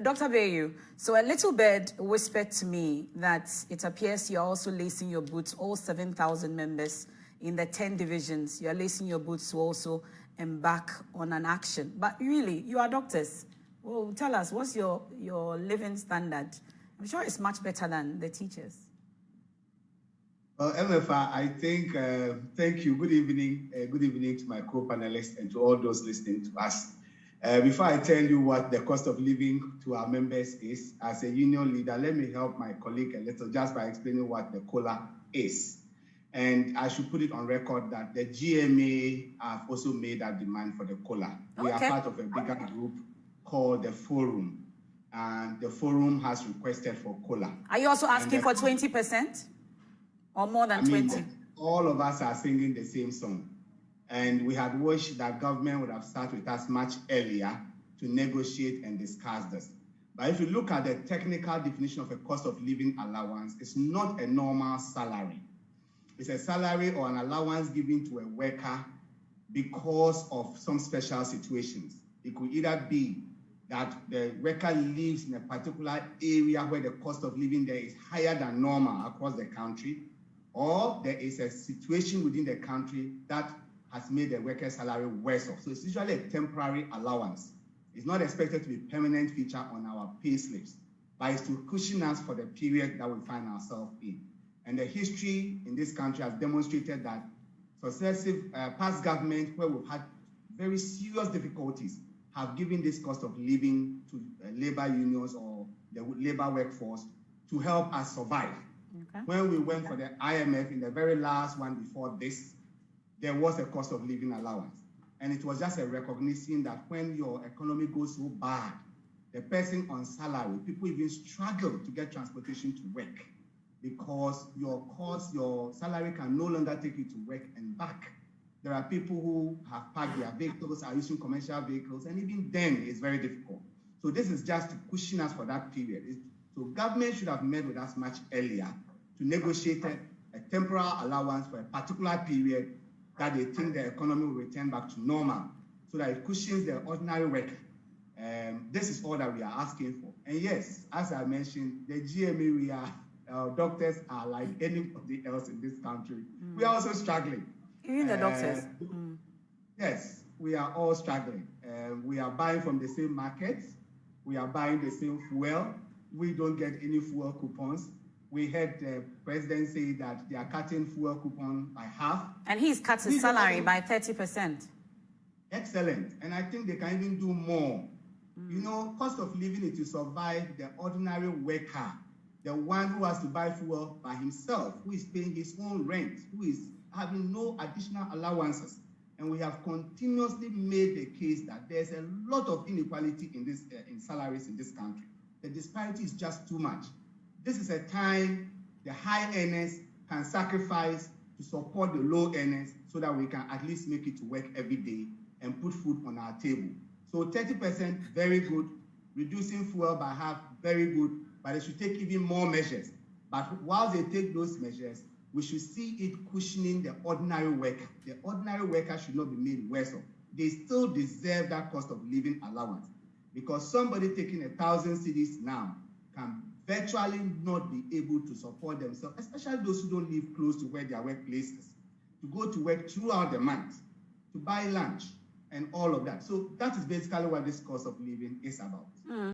Dr. Bayu, so a little bird whispered to me that it appears you're also lacing your boots, all 7,000 members in the 10 divisions. You're lacing your boots to also embark on an action. But really, you are doctors. Well, tell us, what's your living standard? I'm sure it's much better than the teachers. Well, MFA, I think, thank you. Good evening. Good evening to my co-panelists and to all those listening to us. Before I tell you what the cost of living to our members is, as a union leader, let me help my colleague a little just by explaining what the COLA is. And I should put it on record that the GMA have also made that demand for the COLA. We are part of a bigger group called the Forum, and the Forum has requested for COLA. Are you also asking for 20% or more than 20? All of us are singing the same song. And we had wished that government would have started with us much earlier to negotiate and discuss this. But if you look at the technical definition of a cost of living allowance, it's not a normal salary. It's a salary or an allowance given to a worker because of some special situations. It could either be that the worker lives in a particular area where the cost of living there is higher than normal across the country, or there is a situation within the country that has made the worker's salary worse off. So it's usually a temporary allowance. It's not expected to be a permanent feature on our pay slips, but it's to cushion us for the period that we find ourselves in. And the history in this country has demonstrated that successive past governments where we've had very serious difficulties have given this cost of living to labor unions or the labor workforce to help us survive. Okay. When we went for the IMF in the very last one before this, there was a cost of living allowance. And it was just a recognition that when your economy goes so bad, the person on salary, people even struggle to get transportation to work because your salary can no longer take you to work and back. There are people who have parked their vehicles, are using commercial vehicles, and even then it's very difficult. So this is just to cushion us for that period. So government should have met with us much earlier to negotiate a temporary allowance for a particular period that they think the economy will return back to normal, so that it cushions the ordinary worker. This is all that we are asking for. And yes, as I mentioned, the GMA, doctors are like anybody else in this country. We are also struggling. Even the doctors? Yes, we are all struggling. We are buying from the same markets. We are buying the same fuel. We don't get any fuel coupons. We heard the president say that they are cutting fuel coupon by half. And he's cut his salary by 30%. Excellent. And I think they can even do more. You know, cost of living is to survive the ordinary worker, the one who has to buy fuel by himself, who is paying his own rent, who is having no additional allowances. And we have continuously made the case that there's a lot of inequality in this in salaries in this country. The disparity is just too much. This is a time the high earners can sacrifice to support the low earners so that we can at least make it to work every day and put food on our table. So 30%, very good. Reducing fuel by half, very good. But they should take even more measures. But while they take those measures, we should see it cushioning the ordinary worker. The ordinary worker should not be made worse off. They still deserve that cost of living allowance, because somebody taking 1,000 cedis now can virtually not be able to support themselves, especially those who don't live close to where their workplace is, to go to work throughout the month, to buy lunch and all of that. So that is basically what this cost of living is about.